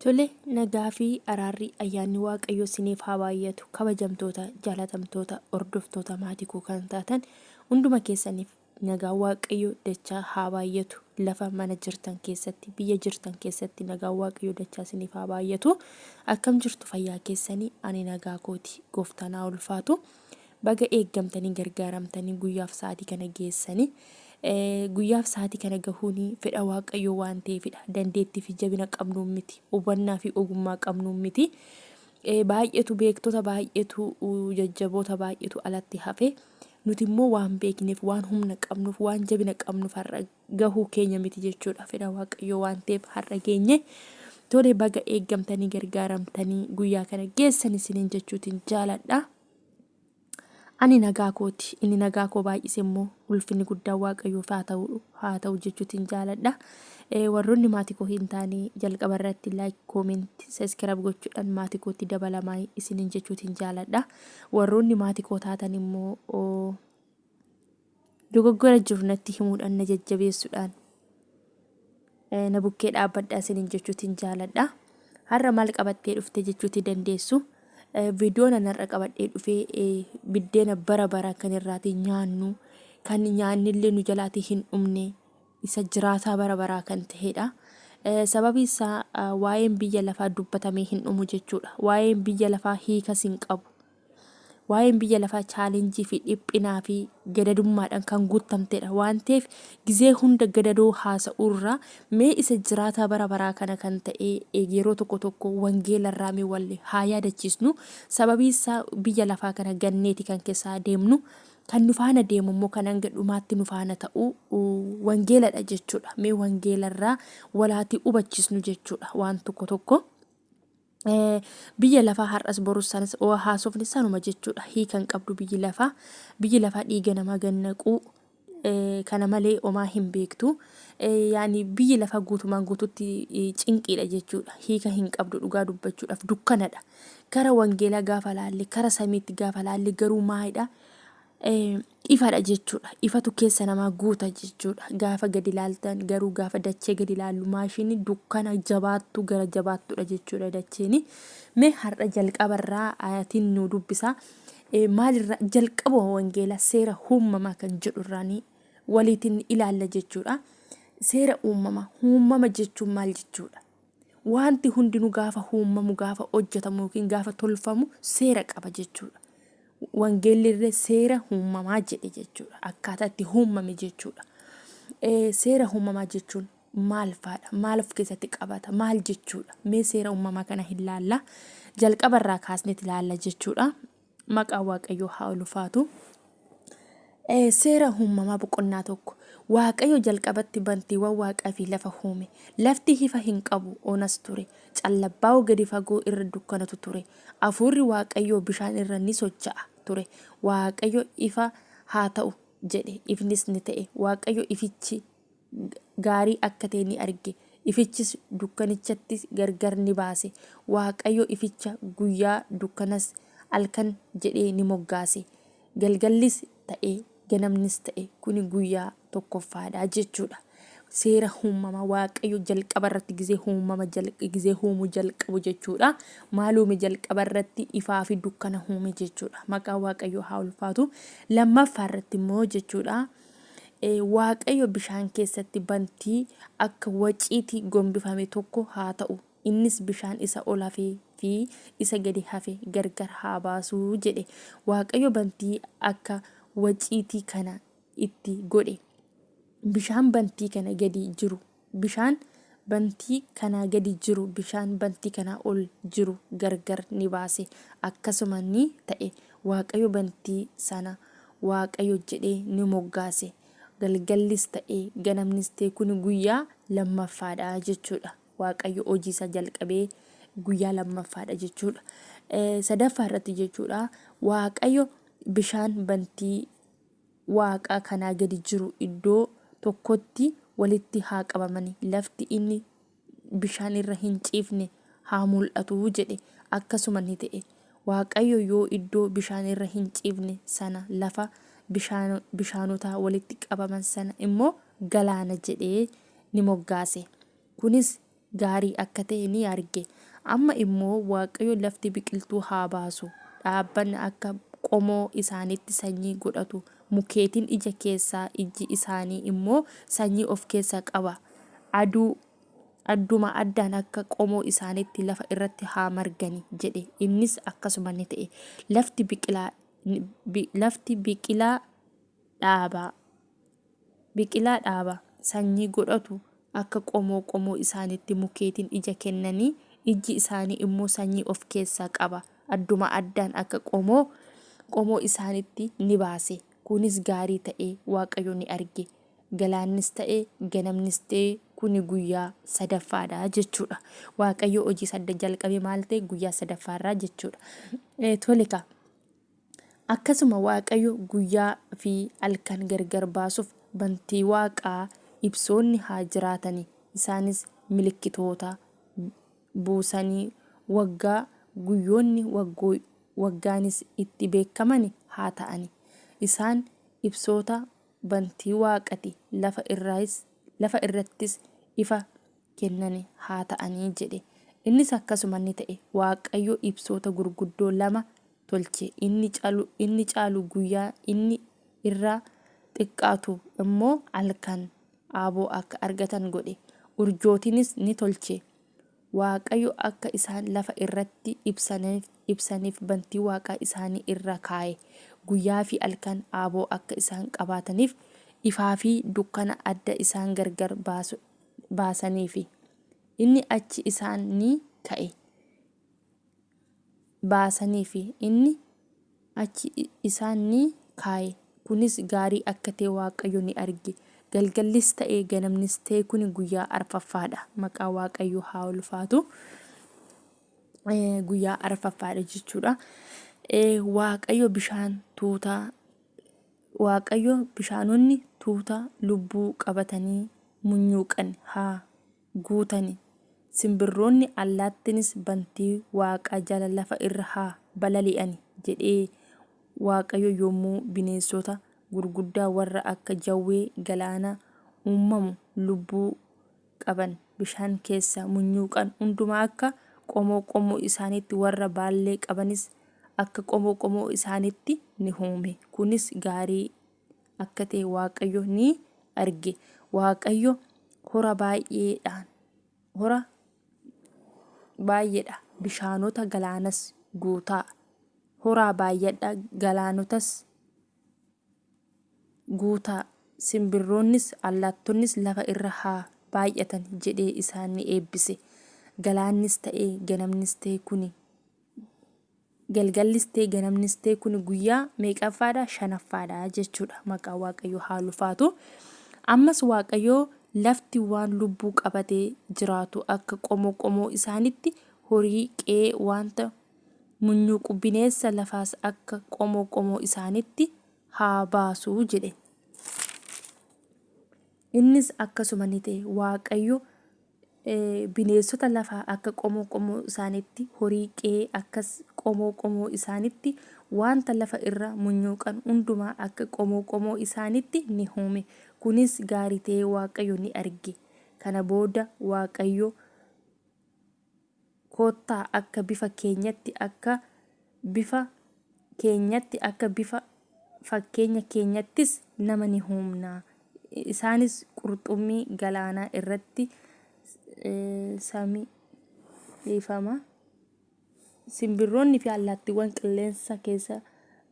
Tole nagaa fi araarri ayyaanni waaqayyoo isiniif haa baay'atu. Kabajamtoota, jaalatamtoota, hordoftoota maatii koo kan taatan hunduma keessaniif nagaa waaqayyoo dachaa haa baay'atu. Lafa mana jirtan keessatti, biyya jirtan keessatti nagaa waaqayyoo dachaa isiniif haa baay'atu. Akkam jirtu fayyaa keessanii? Ani nagaa kooti. Gooftaan haa ulfaatu. Baga eeggamtanii gargaaramtanii guyyaaf sa'aatii kana geessanii guyyaaf sa'aatii kana gahuuni fedha waaqayyoo waan ta'eefidha. Dandeettii fi jabina qabnuun miti, hubannaa fi ogummaa qabnuun miti. Baay'eetu beektota, baay'eetu jajjaboota, baay'eetu alatti hafe. Nuti immoo waan beekneef, waan humna qabnuuf, waan jabina qabnuuf har'a gahuu keenya miti jechuudha. Fedha waaqayyoo waan ta'eef har'a geenye. Tole baga eeggamtanii gargaaramtanii guyyaa kana geessan isiniin jechuutiin jaaladha. Ani nagaa kooti. Inni nagaa koo baay'ise immoo ulfinni guddaan waaqayyoof haa ta'u jechuutiin jaaladha. Warroonni maatii koo hin taane jalqaba irratti like, comment, subscribe gochuudhaan maatii kootti dabalamaa isiniin jechuutiin jaaladha. Warroonni maatii koo taatan immoo dogoggora jiru natti himuudhaan na jajjabeessuudhaan na bukkee dhaabbadhaa isiniin jechuutiin jaaladha. Har'a maal qabattee dhufte jechuutii dandeessu. Viidiyoon anarra qabadhee dhufee biddeena bara bara kan irraati nyaannu, kan nyaannillee nu jalaatii hin dhumne, isa jiraataa bara baraa kan ta'edha. Sababi isaa waa'een biyya lafaa dubbatamee hin dhumu jechuudha. Waa'een biyya lafaa hiikas hin qabu. Waa'een biyya lafaa chaalenjii fi dhiphinaa fi gadadummaadhaan kan guutamtedha waan ta'eef gizee hunda gadadoo haasa'uurraa mee isa jiraataa bara baraa kana kan ta'e yeroo tokko tokko wangeelarraa mee wallee haa yaadachiisnu. Sababii isaa biyya lafaa kana ganneeti kan keessaa deemnu, kan nu faana deemu immoo kan hanga dhumaatti nu faana ta'u wangeeladha jechuudha. Mee wangeelarraa walaatii hubachiisnu jechuudha waan tokko tokko. Biyya lafaa har'as borus sanas haasofni sanuma jechuudha. Hiikan qabdu biyyi lafaa dhiiga namaa gannaquu kana malee homaa hin beektu. Yaani biyyi lafaa guutumaan guututti cinqiidha jechuudha. Hiika hin qabdu dhugaa dubbachuudhaaf dukkanadha. Kara wangeelaa gaafa laalle, kara samiitti gaafa laalle garuu maalidha? Ifadha jechuudha. Ifatu keessa namaa guuta jechuudha. Gaafa gadi ilaaltan garuu gaafa dachee gadi ilaallu maashinii dukkana jabaattu gara jabaattudha jechuudha dacheeni. Mee har'a jalqabarraa ayatiin nu dubbisa. Maalirraa jalqaba wangeelaa seera uumamaa kan jedhu irraanii waliitiin ilaalla jechuudha. Seera uumama jechuun maal jechuudha? Wanti hundinuu gaafa uumamu, gaafa hojjetamu yookiin gaafa tolfamu seera qaba jechuudha. Wangeelli seera uumamaa jedhe jechuudha. Akkaataa itti uumame jechuudha. Seera uumamaa jechuun maal faadha? Maal of keessatti qabata? Maal jechuudha? Mee seera uumamaa kana hin laalla. Jalqabarraa kaasneet ilaalla jechuudha. Maqaan waaqayyoo haa ulfaatu. Seera uumamaa boqonnaa tokko. Waaqayyo jalqabatti bantiiwwan waaqaa fi lafa uume. Lafti ifa hin qabu onas ture. Callabbaa gadi fagoo irra dukkanatu ture. Hafuurri waaqayyoo bishaan irra ni socho'a ture. Waaqayyo ifa haa ta'u jedhe, ifnis ni ta'e. Waaqayyo ifichi gaarii akka ta'e ni arge. Ifichis dukkanichatti gargar ni baase. Waaqayyo ificha guyyaa, dukkanas halkan jedhee ni moggaase. Galgallis ta'e, ganamnis ta'e. Kuni guyyaa tokkoffaadha jechuudha. Seera uumamaa waaqayyo jalqaba irratti gizee uumuu jalqabu jechuudha. Maal uume jalqaba irratti ifaa fi dukkana uume jechuudha. Maqaan waaqayyoo haa ulfaatu. Lammaffaa irratti immoo jechuudha. Waaqayyo bishaan keessatti bantii akka waciitii gombifame tokko haa ta'u. Innis bishaan isa ol hafee fi isa gadi hafe gargar haa baasuu jedhe. Waaqayyo bantii akka waciitii kana itti godhe. Bishaan bantii kana gadi jiru, bishaan bantii kana gadi jiru, bishaan bantii kana ol jiru gargar ni baase. Akkasuma ni ta'e. Waaqayyo bantii sana waaqayyo jedhee ni moggaase. Galgallis ta'e, ganamnis ta'e. Kuni guyyaa lammaffaadha jechuudha. Waaqayyo hojii isa jalqabee guyyaa lammaffaadha jechuudha. Sadaffaa irratti jechuudha. Waaqayyo bishaan bantii waaqaa kanaa gadi jiru iddoo tokkotti walitti haa qabamani. Lafti inni bishaan irra hin ciifne haa mul'atu jedhe. Akkasuma ni ta'e. Waaqayyo yoo iddoo bishaan irra hin ciifne sana lafa bishaanotaa walitti qabaman sana immoo galaana jedhee ni moggaase. Kunis gaarii akka ta'e ni arge. Amma immoo Waaqayyo lafti biqiltuu haa baasu, dhaabbanni akka qomoo isaaniitti sanyii godhatu, mukeetiin ija keessaa iji isaanii immoo sanyii of keessaa qaba. Adduma addaan akka qomoo isaaniitti lafa irratti haa margani jedhe. Innis akkasuma ni ta'e. Lafti biqilaa dhaaba sanyii godhatu akka qomoo isaaniitti mukeetiin ija kennanii, iji isaanii immoo sanyii of keessaa qaba. Adduma addaan akka qomoo isaaniitti ni baase. Kunis gaarii ta'e Waaqayyo ni arge. Galaannis ta'e ganamnis ta'e kuni guyyaa sadaffaadha jechuudha. Waaqayyo hojii sadda jalqabe maal ta'e guyyaa sadaffaarraa jechuudha. Toleka. Akkasuma Waaqayyo guyyaa fi halkan gargar baasuuf bantii Waaqaa ibsoonni haa jiraatani. Isaanis milikkitoota buusanii guyyoonni waggaanis itti beekamani haa ta'ani. Isaan ibsoota bantii Waaqati, lafa irrattis ifa kennani haa ta'anii jedhe. Innis akkasuma ni ta'e. Waaqayyo ibsoota gurguddoo lama tolche. Inni caalu guyyaa, inni irraa xiqqaatu immoo halkan aaboo akka argatan godhe. Urjootinis ni tolche. Waaqayyo akka isaan lafa irratti ibsaniif bantii Waaqaa isaanii irra kaa'e. Guyyaa fi halkan aaboo akka isaan qabaataniif, ifaa fi dukkana adda isaan gargar baasaniifi. Inni achi isaan ni ka'e. Inni achi isaan ni kaa'e. Kunis gaarii akka ta'e Waaqayyo ni arge. Galgallis ta'e ganamnis ta'e kuni guyyaa arfaffaadha. Maqaa Waaqayyo haa ulfaatu. Guyyaa arfaffaadha jechuudha. Waaqayyo bishaanonni tuuta lubbuu qabatanii munyuuqan haa guutani. Simbirroonni allaattinis bantii Waaqaa jala lafa irra haa balali'ani jedhee Waaqayyo yommuu bineensota gurguddaa warra akka jawwee galaana uumamu lubbuu qaban bishaan keessa munyuuqan hundumaa akka qomoo isaaniitti, warra baallee qabanis akka qomoo isaaniitti ni uume. Kunis gaarii akka ta'e Waaqayyo ni arge. Waaqayyo hora baay'eedha bishaanota galaanas guutaa. Horaa baay'eedha galaanotas guutaa. Simbirroonnis allaattonnis lafa irra haa baay'atan jedhee isaan ni eebbise. Galaannis ta'e ganamnis ta'e kuni galgallis ta'e ganamnis ta'e kuni guyyaa meeqaffaadha? Shanaffaadha jechuudha. Maqaa Waaqayyo haa ulfaatu. Ammas Waaqayyo lafti waan lubbuu qabatee jiraatu akka qomoo isaaniitti, horii qe'ee wanta munyuuqu bineensa lafaas akka qomoo isaaniitti haa baasuu jedhe. Innis akkasuma ni ta'e. Waaqayyo bineensota lafaa akka qomoo isaaniitti, horii qe'ee akkas qomoo isaaniitti, wanta lafa irra munyuuqan hundumaa akka qomoo isaaniitti ni uume. Kunis gaarii ta'e Waaqayyo ni arge. Kana booda Waaqayyo kottaa akka bifa keenyatti akka bifa fakkeenya keenyattis nama ni uumna. Isaanis qurxummii galaanaa irratti samiifama. Simbirroonni fi allaattiiwwan qilleensa keessa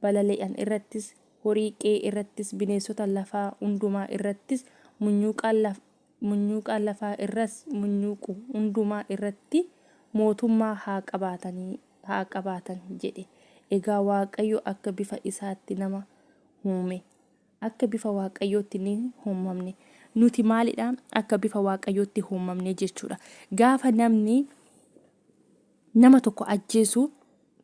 balali'an irrattis, horii qe'ee irrattis, bineensota lafaa hundumaa irrattis, munyuuqaa lafaa irras munyuuqu hundumaa irratti mootummaa haa qabaatan jedhe. Egaa Waaqayyo akka bifa isaatti nama uume. Akka bifa Waaqayyootti ni uumamne. Nuti maalidha? Akka bifa Waaqayyootti uumamne jechuudha. Gaafa namni nama tokko ajjeesu,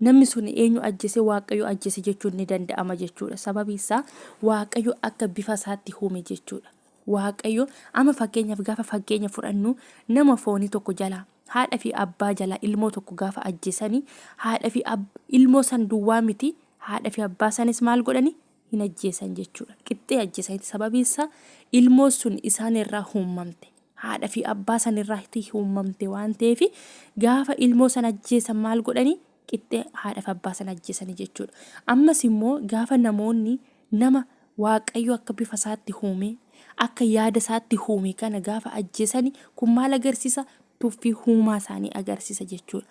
namni sun eenyu ajjeese? Waaqayyo ajjeese jechuun ni danda'ama jechuudha. Sababi isaa Waaqayyo akka bifa isaatti uume jechuudha. Waaqayyo ama fakkeenyaaf gaafa fakkeenya fudhannu, nama foonii tokko jala haadha fi abbaa jala ilmoo tokko gaafa ajjeesanii, haadha fi ilmoo san duwwaa miti, haadha fi abbaa sanis maal godhani? Hin ajjeesan jechuudha. Qixxee ajjeesaniiti. Sababi isaa ilmoo sun isaan irraa uumamte. haadha fi abbaa sanirraatti uumamte waan ta'eef gaafa ilmoo sana ajjeesan maal godhanii qixxee haadha fi abbaa sana ajjeesanii jechuudha. Ammas immoo gaafa namoonni nama waaqayyo akka bifa isaatti uume akka yaada isaatti uume kana gaafa ajjeesanii kun maal agarsiisa? Tuffii uumaa isaanii agarsiisa jechuudha.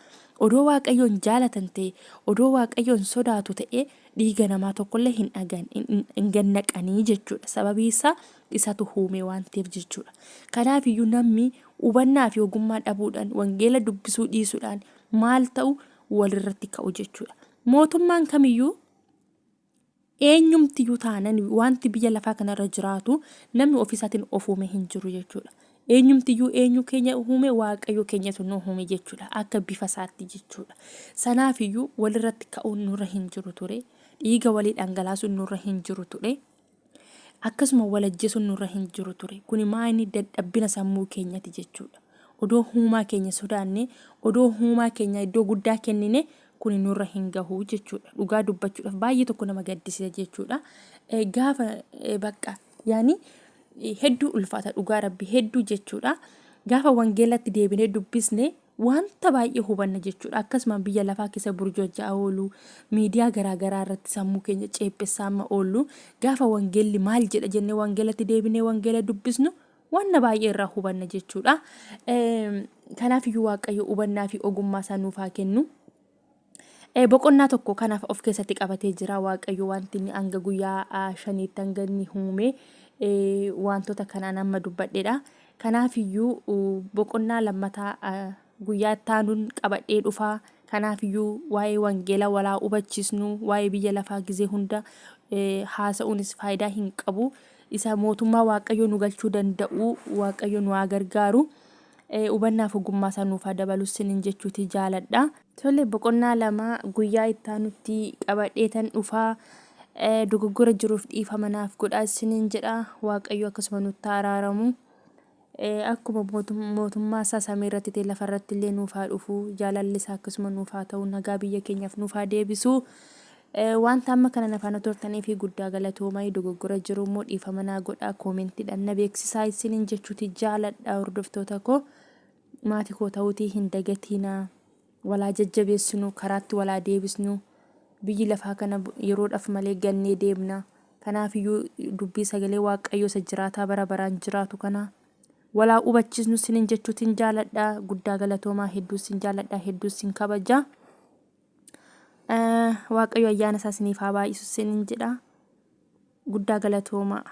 Odoo waaqayyoon jaalatan ta'e, odoo waaqayyoon sodaatu ta'e dhiiga namaa tokkollee hin gannaqanii jechuudha. Sababii isaa isatu uume waan ta'eef jechuudha. Kanaaf iyyuu namni hubannaa fi ogummaa dhabuudhaan wangeela dubbisuu dhiisuudhaan maal ta'u walirratti ka'u jechuudha. Mootummaan kamiyyuu eenyumtiyyuu taanan wanti biyya lafaa kanarra jiraatu namni ofiisaatiin of uume hin jiru jechuudha. Eenyumtiyyuu eenyu keenya uume waaqayyo keenyatu nu uume jechuudha. Akka bifa isaatti jechuudha. Sanaafiyyuu walirratti ka'uun nurra hin jiru ture. Dhiiga walii dhangalaasuun nurra hin jiru ture. Akkasuma wal ajjeesuun nurra hin jiru ture. Kuni maayini dadhabbina sammuu keenyati jechuudha. Odoo uumaa keenya sodaanne, odoo uumaa keenya iddoo guddaa kennine kuni nurra hin gahu jechuudha. Dhugaa dubbachuudhaaf baay'ee tokko nama gaddisiisa jechuudha. Gaafa bakka yaani hedduu ulfaata dhugaa rabbi hedduu jechuudha. Gaafa wangeelatti deebinee dubbisne wanta baay'ee hubanna jechuudha. Akkasuma biyya lafaa keessa burjojjaa oolu, miidiyaa garaagaraa irratti sammuu keenya ceephessaa amma oolu, gaafa wangeelli maal jedha jennee wangeelatti deebinee wangeela dubbisnu wanna baay'ee irraa hubanna jechuudha. Kanaaf iyyuu waaqayyo hubannaa fi ogummaa isaa nuuf haa kennu. Boqonnaa tokko kanaaf of keessatti qabatee jira waaqayyo wanti inni hanga guyyaa 5tti hanga inni uume wantoota kanaan amma dubbadheedha. Kanaaf iyyuu boqonnaa lammataa guyyaa ittaanuun qabadhee dhufaa. Kanaaf iyyuu waa'ee wangeela walaa hubachiisnu, waa'ee biyya lafaa gizee hunda haasa'uunis faayidaa hin qabu. Isa mootummaa waaqayyo nu galchuu danda'u waaqayyo nu haa gargaaru. Hubannaaf ogummaa isaa nuuf haa dabalu sinin jechuuti jaaladha. Tole boqonnaa lama guyyaa ittaanutti qabadhee tan dhufaa. Dogoggora jiruuf dhiifama naaf godhaa sinin jedha. Waaqayyo akkasuma nutti araaramu. Akkuma mootummaa isaa samii irratti ta'e lafa irratti illee nuuf haa dhufu. Jaalalli isaa akkasuma nuuf haa ta'u. Nagaa biyya keenyaaf nuuf haa deebisu. Wanta amma kana nafaana turtanii fi guddaa galatoomaa. Dogoggora jiru immoo dhiifama naa godhaa. Koomentiidhaan na beeksisaa sinin jechuuti jaaladha hordoftoota koo. Maatii koo ta'uutii hin dagatinaa. Walaa jajjabeessinu, karaatti walaa deebisnu. Biyyi lafaa kana yeroodhaaf malee gannee deemna. Kanaaf iyyuu dubbii sagalee waaqayyo isa jiraataa bara baraan jiraatu kana walaa hubachiisnu sinin jechuutiin jaaladha. Guddaa galatoomaa hedduu sin jaaladha, hedduu sin kabaja. Waaqayyo ayyaana isaa siniif haa baay'isu sinin jedha. Guddaa galatoomaa.